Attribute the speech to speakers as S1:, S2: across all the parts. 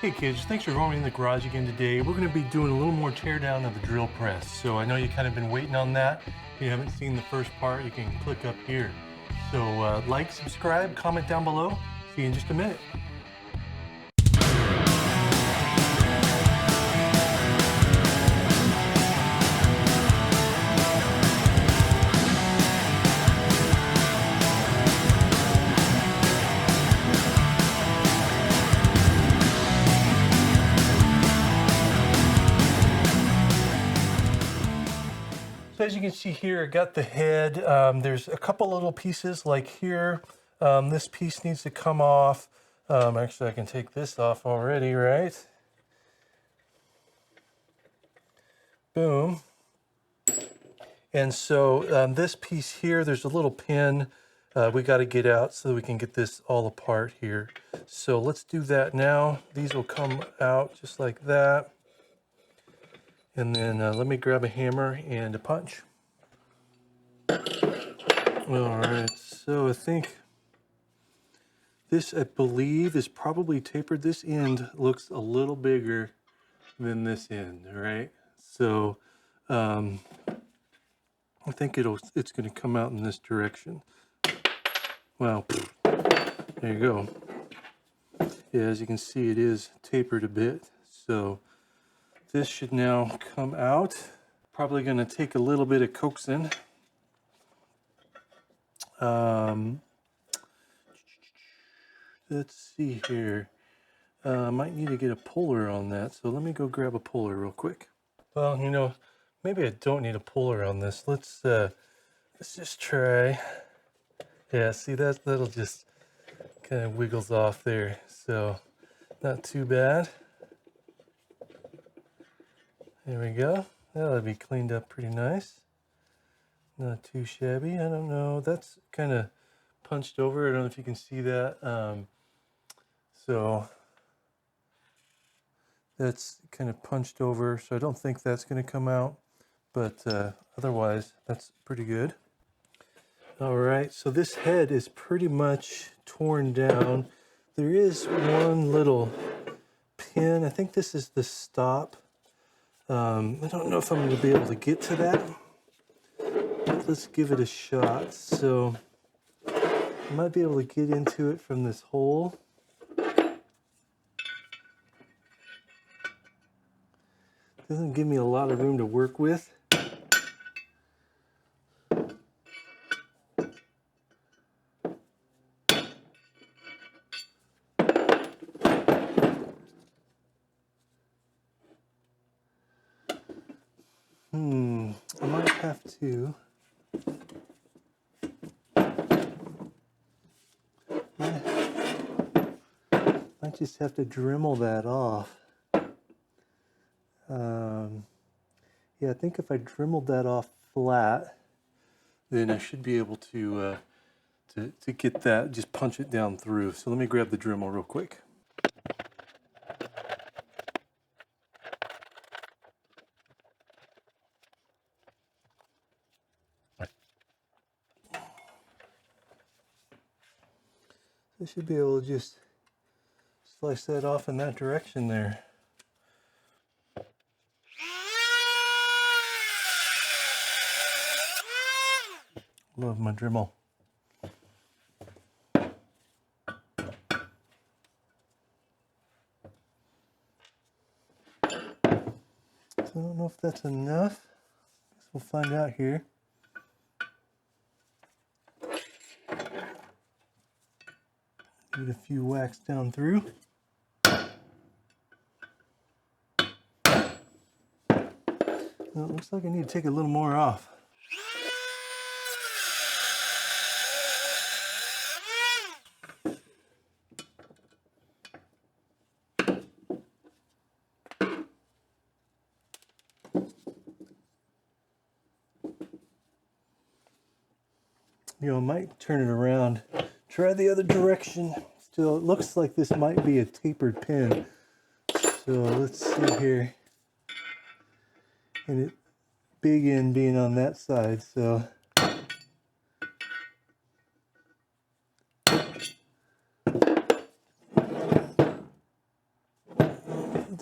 S1: Hey kids, thanks for joining me in the garage again today. We're going to be doing a little more tear down of the drill press. So I know you kind of been waiting on that. If you haven't seen the first part, you can click up here. So like, subscribe, comment down below. See you in just a minute. So as you can see here, I got the head. There's a couple little pieces like here. This piece needs to come off. Actually, I can take this off already, right? Boom. And so this piece here, there's a little pin we got to get out so that we can get this all apart here. So let's do that now. These will come out just like that. And then let me grab a hammer and a punch. All right, so I think this, I believe, is probably tapered. This end looks a little bigger than this end, all right? So I think it's going to come out in this direction. Well, there you go. Yeah, as you can see, it is tapered a bit. So this should now come out. Probably going to take a little bit of coaxing. Let's see here. I might need to get a puller on that. So let me go grab a puller real quick. Well, you know, maybe I don't need a puller on this. Let's just try. Yeah, see that'll just kind of wiggles off there. So not too bad. There we go. That'll be cleaned up pretty nice. Not too shabby. I don't know. That's kind of punched over. I don't know if you can see that. So that's kind of punched over. So I don't think that's going to come out. But otherwise, that's pretty good. All right. So this head is pretty much torn down. There is one little pin. I think this is the stop. I don't know if I'm going to be able to get to that. Let's give it a shot. So I might be able to get into it from this hole. Doesn't give me a lot of room to work with. I might have to. Might just have to Dremel that off. Yeah, I think if I Dremeled that off flat, then I should be able to get that, just punch it down through. So let me grab the Dremel real quick. I should be able to just slice that off in that direction there. Love my Dremel. So I don't know if that's enough. Guess we'll find out here. Give it a few whacks down through. Well, it looks like I need to take a little more off. You know, I might turn it around, try the other direction. Still, it looks like this might be a tapered pin. So let's see here. And it, big end being on that side, so.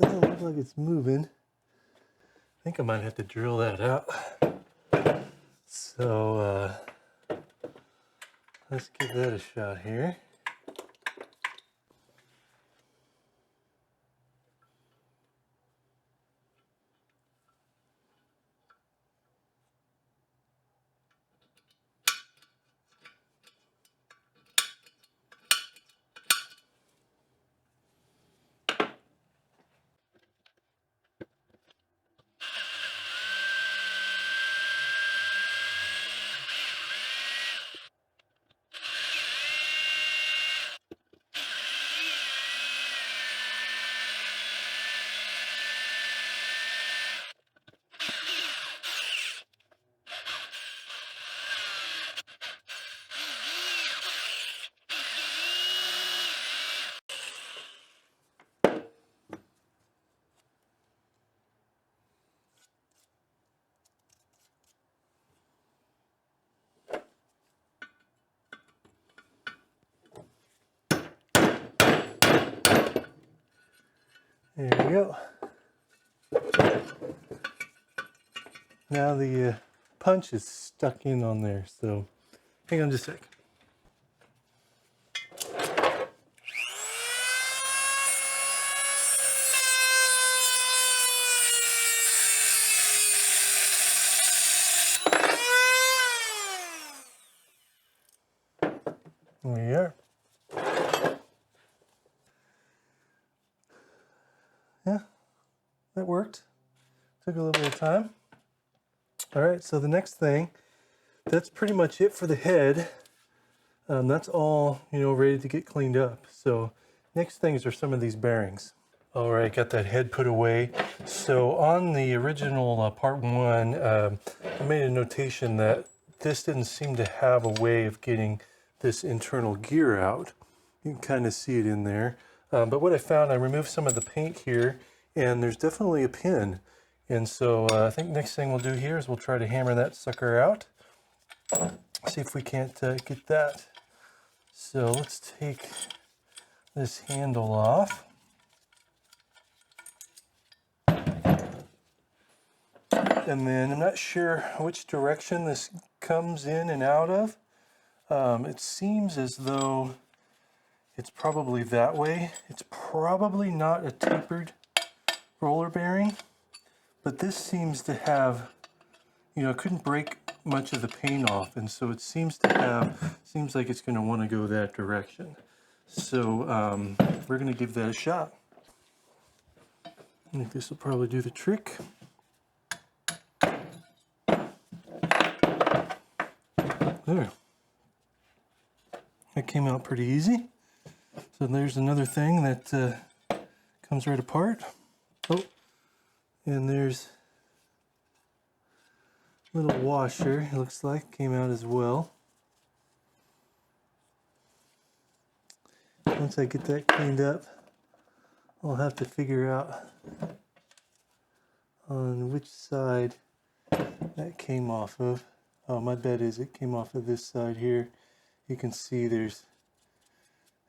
S1: doesn't look like it's moving. I think I might have to drill that out. So let's give that a shot here. There we go. Now the punch is stuck in on there, so hang on just a sec. There we are. Yeah, that worked. Took a little bit of time. All right, so the next thing, that's pretty much it for the head. That's all, ready to get cleaned up. So next things are some of these bearings. All right, got that head put away. So on the original part 1, I made a notation that this didn't seem to have a way of getting this internal gear out. You can kind of see it in there. But what I found, I removed some of the paint here, and there's definitely a pin. And so I think next thing we'll do here is we'll try to hammer that sucker out. See if we can't get that. So let's take this handle off. And then I'm not sure which direction this comes in and out of. It seems as though it's probably that way. It's probably not a tapered roller bearing, but this seems to have, it couldn't break much of the paint off, and so it seems like it's going to want to go that direction. So we're going to give that a shot. I think this will probably do the trick. There. That came out pretty easy. So there's another thing that comes right apart. Oh, and there's a little washer, it looks like, came out as well. Once I get that cleaned up, I'll have to figure out on which side that came off of. Oh, my bet is it came off of this side here. You can see there's,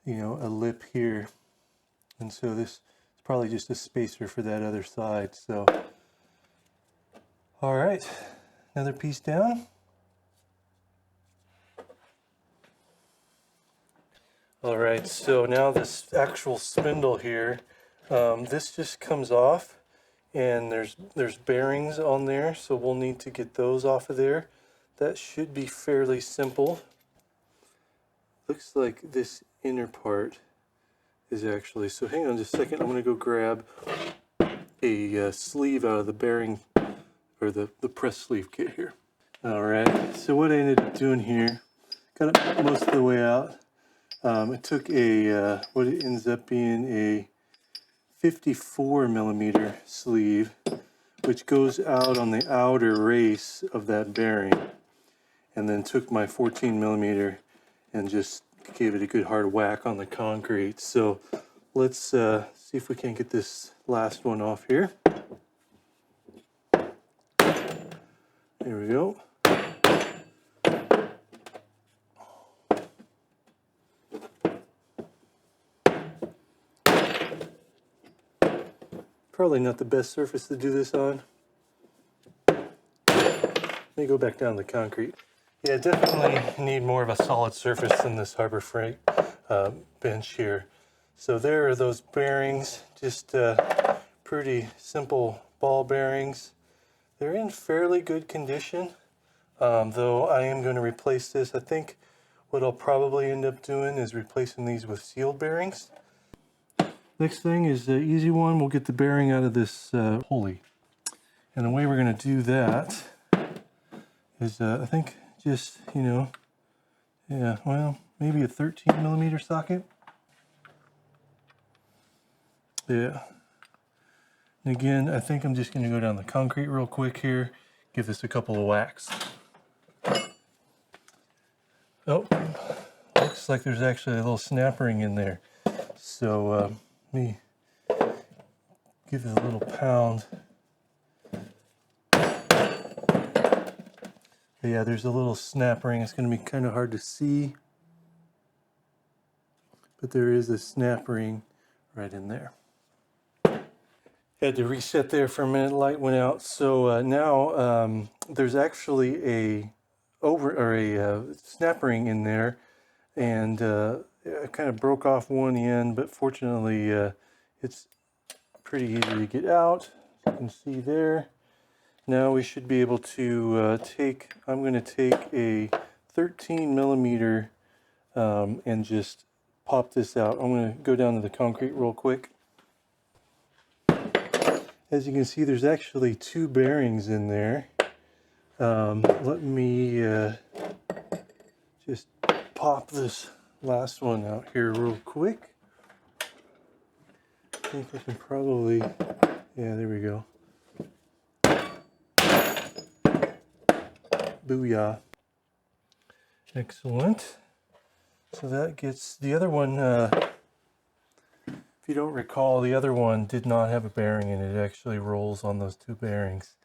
S1: a lip here. And so this is probably just a spacer for that other side. So, all right, another piece down. All right, so now this actual spindle here, this just comes off, and there's bearings on there, so we'll need to get those off of there. That should be fairly simple. Looks like this inner part is actually, so hang on just a second, I'm going to go grab a sleeve out of the bearing, or the press sleeve kit here. All right, so what I ended up doing here, got it most of the way out. I took what it ends up being a 54 millimeter sleeve, which goes out on the outer race of that bearing, and then took my 14 millimeter and just gave it a good hard whack on the concrete. So let's see if we can get this last one off here. There we go. probably not the best surface to do this on. Let me go back down the concrete. Yeah, definitely need more of a solid surface than this Harbor Freight bench here. So there are those bearings, just pretty simple ball bearings. They're in fairly good condition, though I am going to replace this. I think what I'll probably end up doing is replacing these with sealed bearings. Next thing is the easy one. We'll get the bearing out of this pulley. And the way we're going to do that is, I think, just, you know, yeah, well, maybe a 13mm socket. Yeah. And again, I think I'm just going to go down the concrete real quick here, give this a couple of whacks. Oh, looks like there's actually a little snap ring in there. So let me give it a little pound. But yeah, there's a little snap ring. It's going to be kind of hard to see, but there is a snap ring right in there. Had to reset there for a minute. Light went out. So now there's actually a snap ring in there, and I kind of broke off one end, but fortunately it's pretty easy to get out. As you can see there. Now we should be able to I'm going to take a 13mm and just pop this out. I'm going to go down to the concrete real quick. As you can see, there's actually two bearings in there. Let me just pop this last one out here real quick. I think I can probably, yeah, there we go. Booyah. Excellent. So that gets the other one, if you don't recall, the other one did not have a bearing in it. It actually rolls on those two bearings.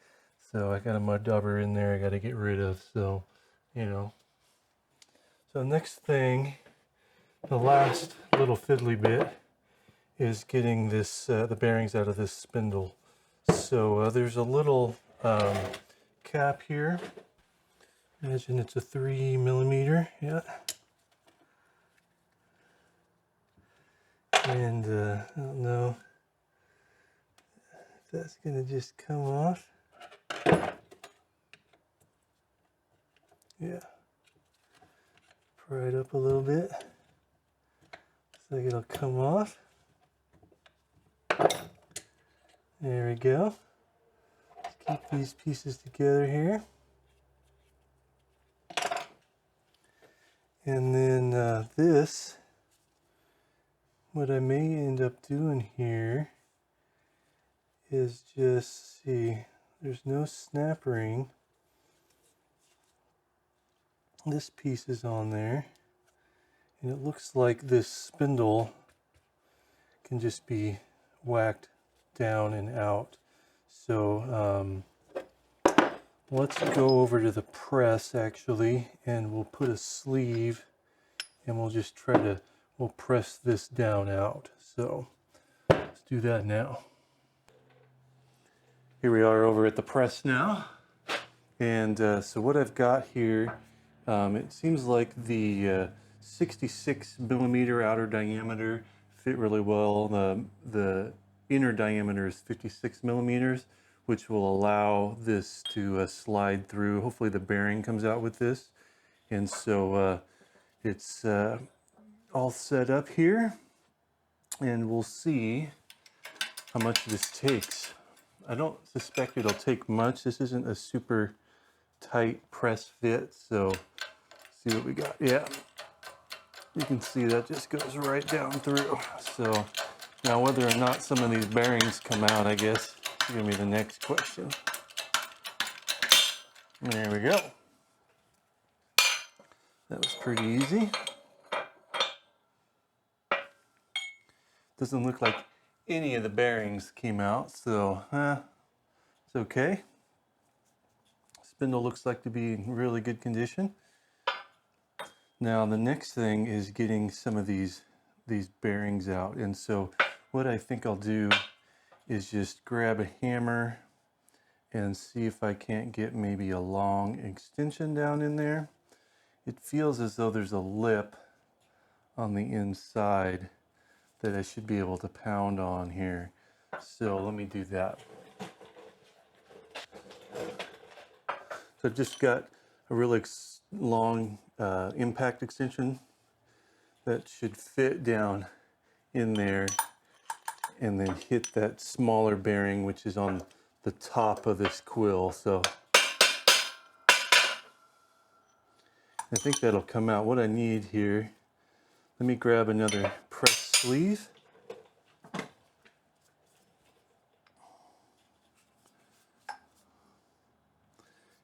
S1: So I got a mud dauber in there I got to get rid of. So, you know. So next thing, the last little fiddly bit is getting this the bearings out of this spindle. So there's a little cap here. Imagine it's a 3mm, yeah. And I don't know if that's gonna just come off. Yeah. Pry it up a little bit. Looks like it'll come off. There we go. Let's keep these pieces together here. And then this, what I may end up doing here is just, see, there's no snap ring. This piece is on there. And it looks like this spindle can just be whacked down and out. So let's go over to the press actually, and we'll put a sleeve and we'll just try to, we'll press this down out. So let's do that now. Here we are over at the press now. And so what I've got here, it seems like the 66mm outer diameter fit really well. The inner diameter is 56mm, which will allow this to slide through. Hopefully the bearing comes out with this. And so it's all set up here, and we'll see how much this takes. I don't suspect it'll take much. This isn't a super tight press fit, so see what we got. Yeah, you can see that just goes right down through. So now whether or not some of these bearings come out, I guess, is gonna be the next question. There we go. That was pretty easy. Doesn't look like any of the bearings came out, so it's okay. Spindle looks like to be in really good condition. Now the next thing is getting some of these bearings out, and so what I think I'll do is just grab a hammer and see if I can't get maybe a long extension down in there. It feels as though there's a lip on the inside that I should be able to pound on here. So let me do that. So I've just got a really long impact extension that should fit down in there and then hit that smaller bearing which is on the top of this quill. So I think that'll come out. What I need here, let me grab another press sleeve.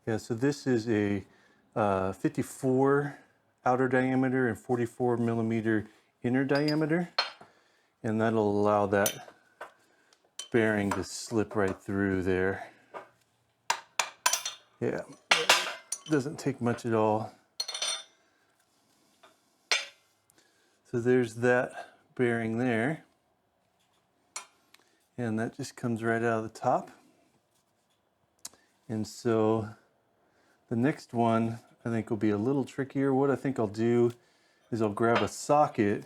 S1: Yeah, so this is a 54 outer diameter and 44 millimeter inner diameter, and that'll allow that bearing to slip right through there. Yeah, doesn't take much at all. So there's that bearing there, and that just comes right out of the top. And so the next one I think will be a little trickier. What I think I'll do is I'll grab a socket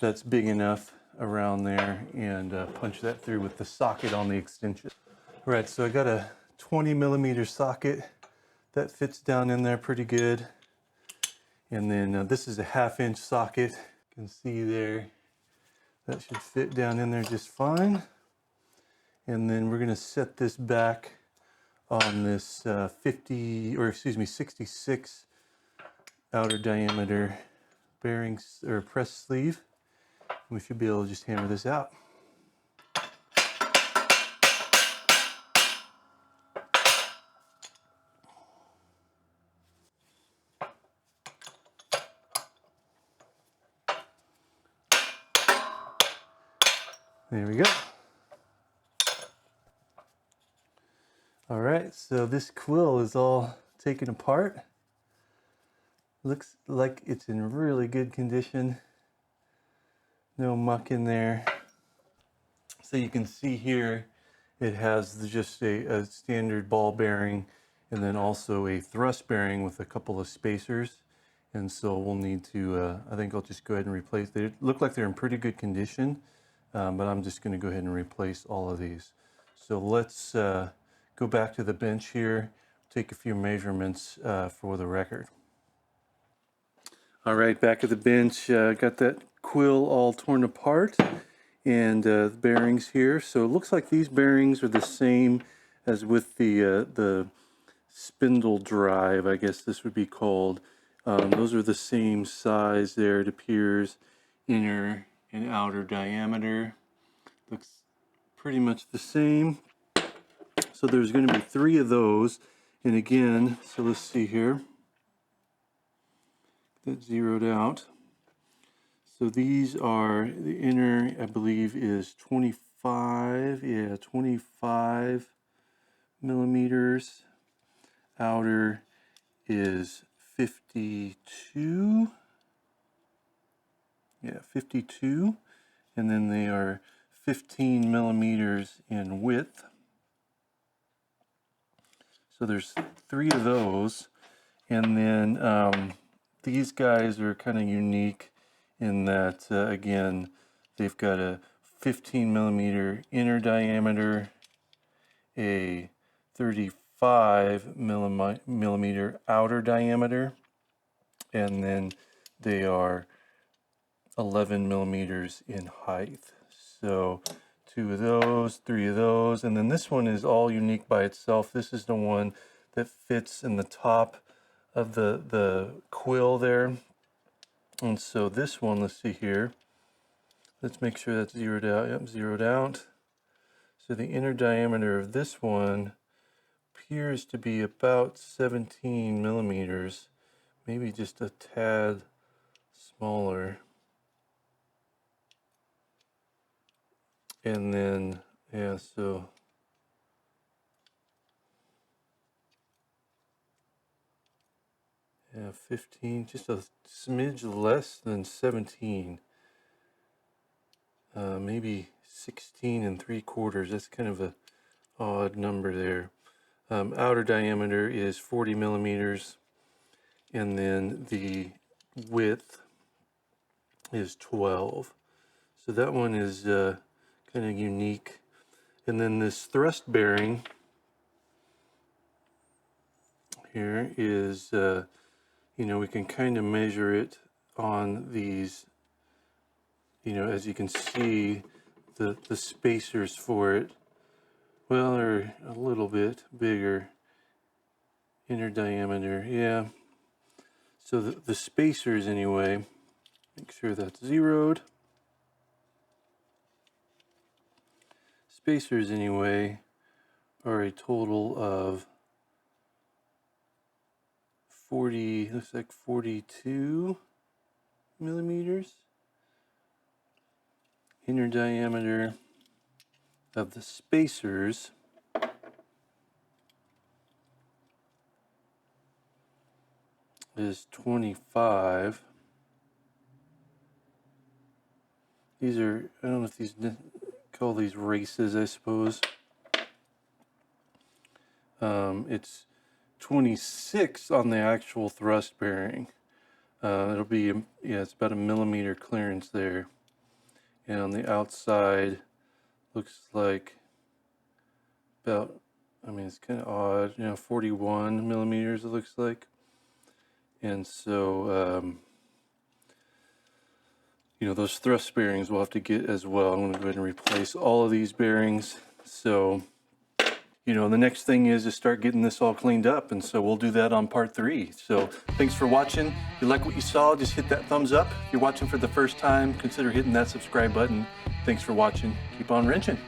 S1: that's big enough around there and punch that through with the socket on the extension. All right, so I got a 20 millimeter socket that fits down in there pretty good. And then this is a 1/2 inch socket. You can see there, that should fit down in there just fine. And then we're gonna set this back on this 66 outer diameter bearings or press sleeve. We should be able to just hammer this out. There we go. All right, so this quill is all taken apart. Looks like it's in really good condition. No muck in there. So you can see here, it has just a standard ball bearing and then also a thrust bearing with a couple of spacers. And so we'll need to, I think I'll just go ahead and replace. They look like they're in pretty good condition, but I'm just gonna go ahead and replace all of these. So let's go back to the bench here, take a few measurements for the record. All right, back at the bench, got that quill all torn apart and the bearings here. So it looks like these bearings are the same as with the spindle drive, I guess this would be called. Those are the same size there, it appears, inner and outer diameter. Looks pretty much the same. So there's going to be 3 of those. And again, so let's see here. That zeroed out. So these are, the inner, I believe, is 25, yeah, 25 millimeters. Outer is 52. Yeah, 52. And then they are 15 millimeters in width. So there's 3 of those. And then these guys are kind of unique in that, again, they've got a 15 millimeter inner diameter, a 35 millimeter outer diameter, and then they are 11 millimeters in height. So 2 of those, 3 of those, and then this one is all unique by itself. This is the one that fits in the top of the quill there. And so this one, let's see here. Let's make sure that's zeroed out. Yep, zeroed out. So the inner diameter of this one appears to be about 17 millimeters, maybe just a tad smaller. And then, yeah, so yeah, 15, just a smidge less than 17. Maybe 16 3/4. That's kind of a odd number there. Outer diameter is 40 millimeters, and then the width is 12. So that one is kind of unique. And then this thrust bearing here is, you know, we can kind of measure it on these, you know, as you can see, the spacers for it, well, are a little bit bigger. Inner diameter, yeah. So the spacers anyway, make sure that's zeroed. Spacers anyway are a total of 40, looks like 42 millimeters. Inner diameter of the spacers is 25. These are, I don't know if these call these races, I suppose. It's 26 on the actual thrust bearing. It'll be, yeah, it's about a millimeter clearance there. And on the outside, looks like about, I mean, it's kind of odd, you know, 41 millimeters it looks like. And so, you know, those thrust bearings we'll have to get as well. I'm going to go ahead and replace all of these bearings. So, you know, the next thing is to start getting this all cleaned up. And so we'll do that on part 3. So thanks for watching. If you like what you saw, just hit that thumbs up. If you're watching for the first time, consider hitting that subscribe button. Thanks for watching. Keep on wrenching.